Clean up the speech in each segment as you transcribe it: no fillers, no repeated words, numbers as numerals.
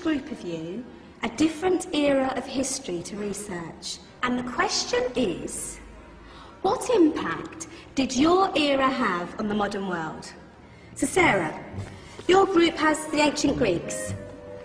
group of you a different era of history to research. And the question is, what impact did your era have on the modern world? So Sarah, your group has the ancient Greeks.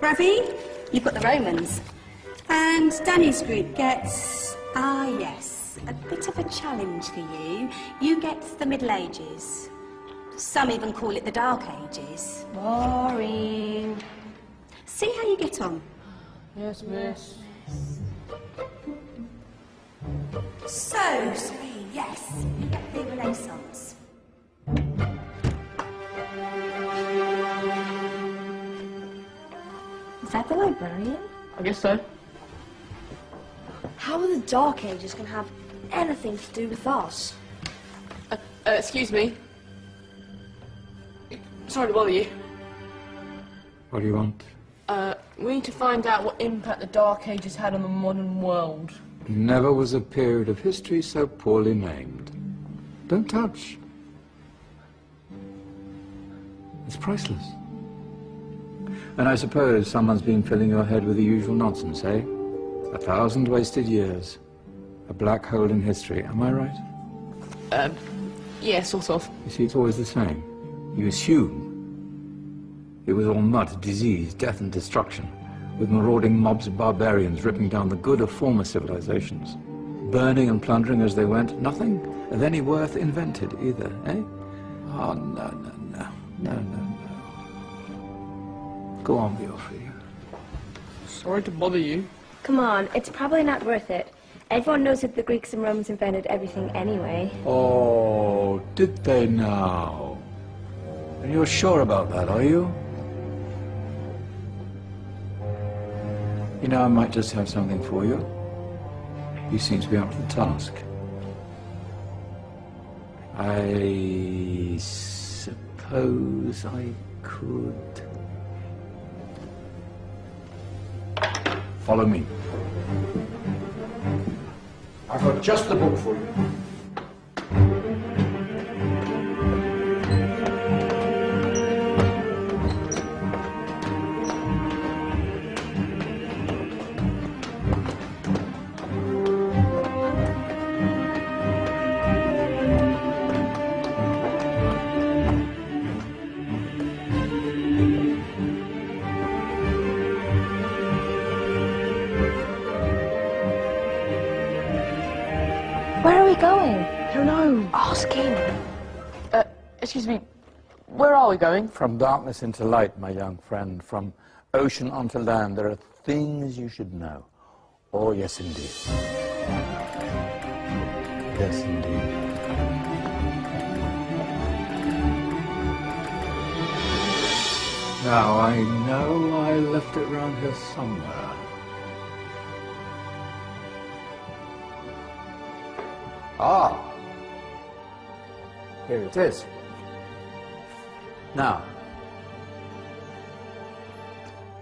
Ravi, you've got the Romans. And Danny's group gets, yes, a bit of a challenge for you. You get the Middle Ages. Some even call it the Dark Ages. Boring. See how you get on. Yes, miss. So, Serene, yes, you get the Renaissance. Is that the librarian? I guess so. How are the Dark Ages going to have anything to do with us? Excuse me. Sorry to bother you. What do you want? We need to find out what impact the Dark Ages had on the modern world. Never was a period of history so poorly named. Don't touch. It's priceless. And I suppose someone's been filling your head with the usual nonsense, eh? 1,000 wasted years. A black hole in history, am I right? Yeah, sort of. You see, it's always the same. You assume it was all mud, disease, death and destruction, with marauding mobs of barbarians ripping down the good of former civilizations, burning and plundering as they went. Nothing of any worth invented either, eh? Oh, no. Go on, Beofrey. Sorry to bother you. Come on, it's probably not worth it. Everyone knows that the Greeks and Romans invented everything anyway. Oh, did they now? And you're sure about that, are you? You know, I might just have something for you. You seem to be up to the task. I suppose I could... Follow me. I've got just the book for you. Where are we going? I don't know. Ask him. Excuse me. Where are we going? From darkness into light, my young friend. From ocean onto land, there are things you should know. Oh, yes, indeed. Yes, indeed. Now, I know I left it around here somewhere. Ah, here it is. Now,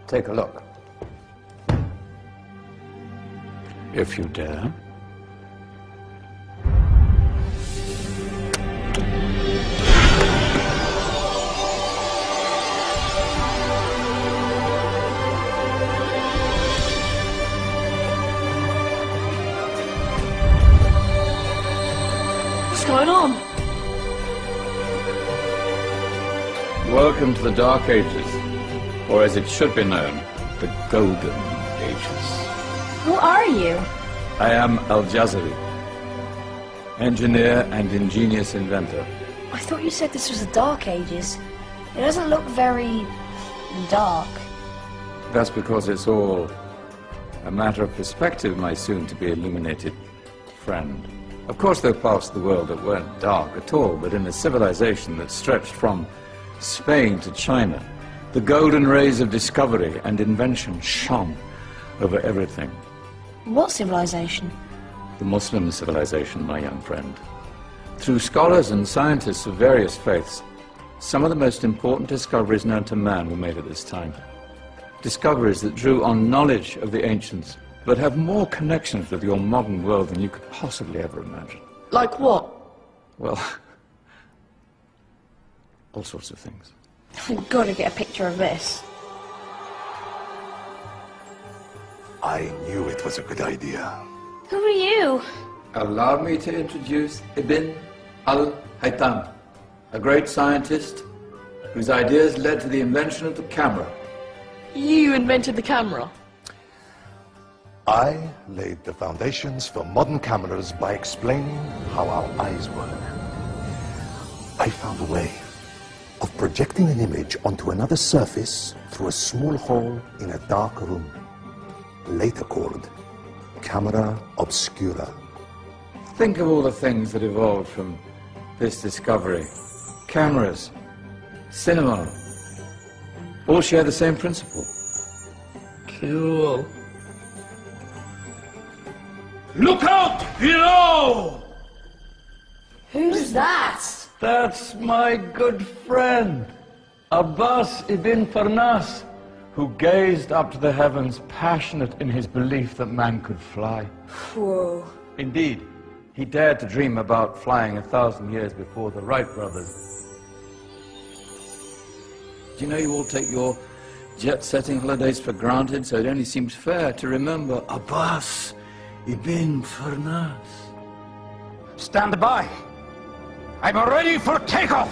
take a look. If you dare. What's going on? Welcome to the Dark Ages, or as it should be known, the Golden Ages. Who are you? I am Al-Jazari, engineer and ingenious inventor. I thought you said this was the Dark Ages. It doesn't look very dark. That's because it's all a matter of perspective, my soon-to-be illuminated friend. Of course, there are parts of the world that weren't dark at all, but in a civilization that stretched from Spain to China, the golden rays of discovery and invention shone over everything. What civilization? The Muslim civilization, my young friend. Through scholars and scientists of various faiths, some of the most important discoveries known to man were made at this time. Discoveries that drew on knowledge of the ancients, but have more connections with your modern world than you could possibly ever imagine. Like what? Well, all sorts of things. I've got to get a picture of this. I knew it was a good idea. Who are you? Allow me to introduce Ibn al-Haytham, a great scientist whose ideas led to the invention of the camera. You invented the camera? I laid the foundations for modern cameras by explaining how our eyes work. I found a way of projecting an image onto another surface through a small hole in a dark room, later called camera obscura. Think of all the things that evolved from this discovery. Cameras, cinema, all share the same principle. Cool. Look out below! Who's that? That's my good friend, Abbas ibn Farnas, who gazed up to the heavens, passionate in his belief that man could fly. Whoa. Indeed, he dared to dream about flying 1,000 years before the Wright brothers. Do you know you all take your jet-setting holidays for granted, so it only seems fair to remember Abbas ibn Farnas. Stand by. I'm ready for takeoff.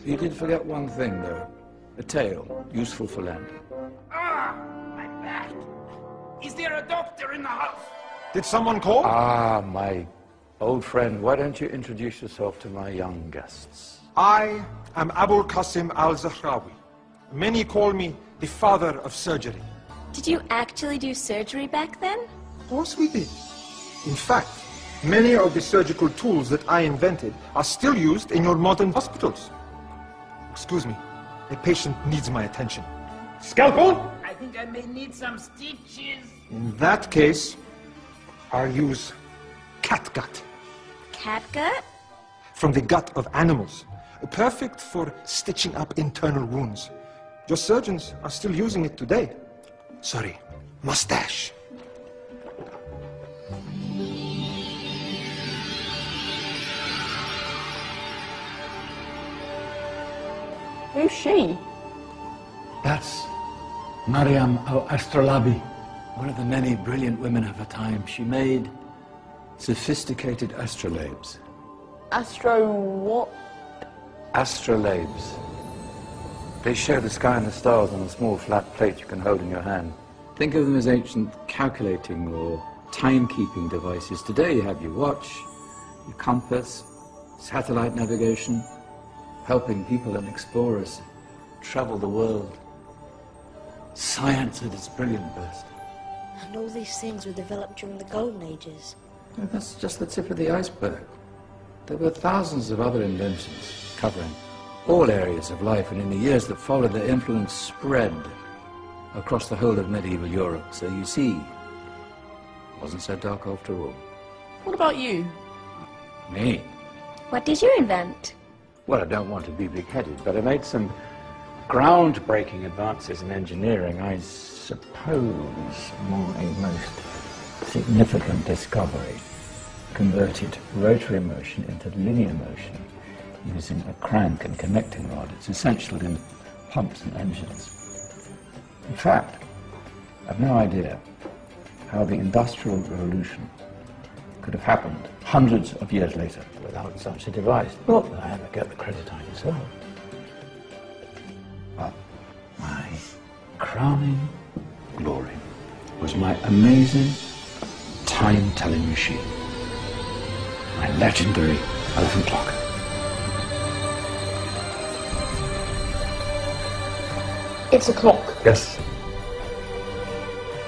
You did forget one thing, though. A tail, useful for landing. Ah, my back. Is there a doctor in the house? Did someone call? Ah, my old friend, why don't you introduce yourself to my young guests? I am Abu Qasim al-Zahrawi. Many call me the father of surgery. Did you actually do surgery back then? Of course we did. In fact, many of the surgical tools that I invented are still used in your modern hospitals. Excuse me, a patient needs my attention. Scalpel? I think I may need some stitches. In that case, I'll use catgut. Catgut? From the gut of animals. Perfect for stitching up internal wounds. Your surgeons are still using it today. Sorry, mustache. Who's she? That's Maryam al-Astrolabi. One of the many brilliant women of her time. She made sophisticated astrolabes. Astro what? Astrolabes. They show the sky and the stars on a small flat plate you can hold in your hand. Think of them as ancient calculating or timekeeping devices. Today you have your watch, your compass, satellite navigation, helping people and explorers travel the world. Science at its brilliant best. And all these things were developed during the Golden Ages. Well, that's just the tip of the iceberg. There were thousands of other inventions covering all areas of life, and in the years that followed, their influence spread across the whole of medieval Europe. So you see, it wasn't so dark after all. What about you? Me? What did you invent? Well, I don't want to be big-headed, but I made some groundbreaking advances in engineering. I suppose my most significant discovery converted rotary motion into linear motion using a crank and connecting rod. It's essential in pumps and engines. In fact, I've no idea how the Industrial Revolution could have happened hundreds of years later without such a device. Not that I ever get the credit I deserve. But my crowning glory was my amazing time-telling machine. My legendary elephant clock. It's a clock. Yes.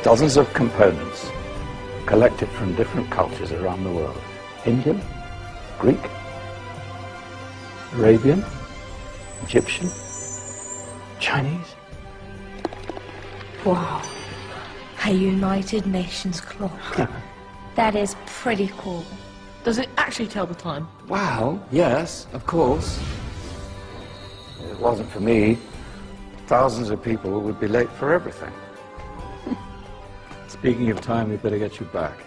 Dozens of components collected from different cultures around the world. Indian, Greek, Arabian, Egyptian, Chinese. Wow. A United Nations clock. That is pretty cool. Does it actually tell the time? Well, yes, of course. If it wasn't for me, thousands of people would be late for everything. Speaking of time, we'd better get you back.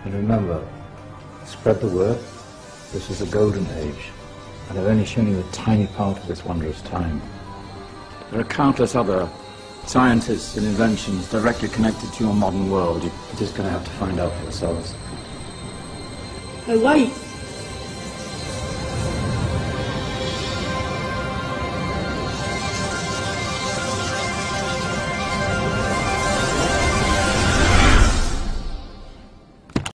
And remember, Spread the word. This is a golden age, and I've only shown you a tiny part of this wondrous time. There are countless other scientists and inventions directly connected to your modern world. You're just going to have to find out for yourselves. No, wait!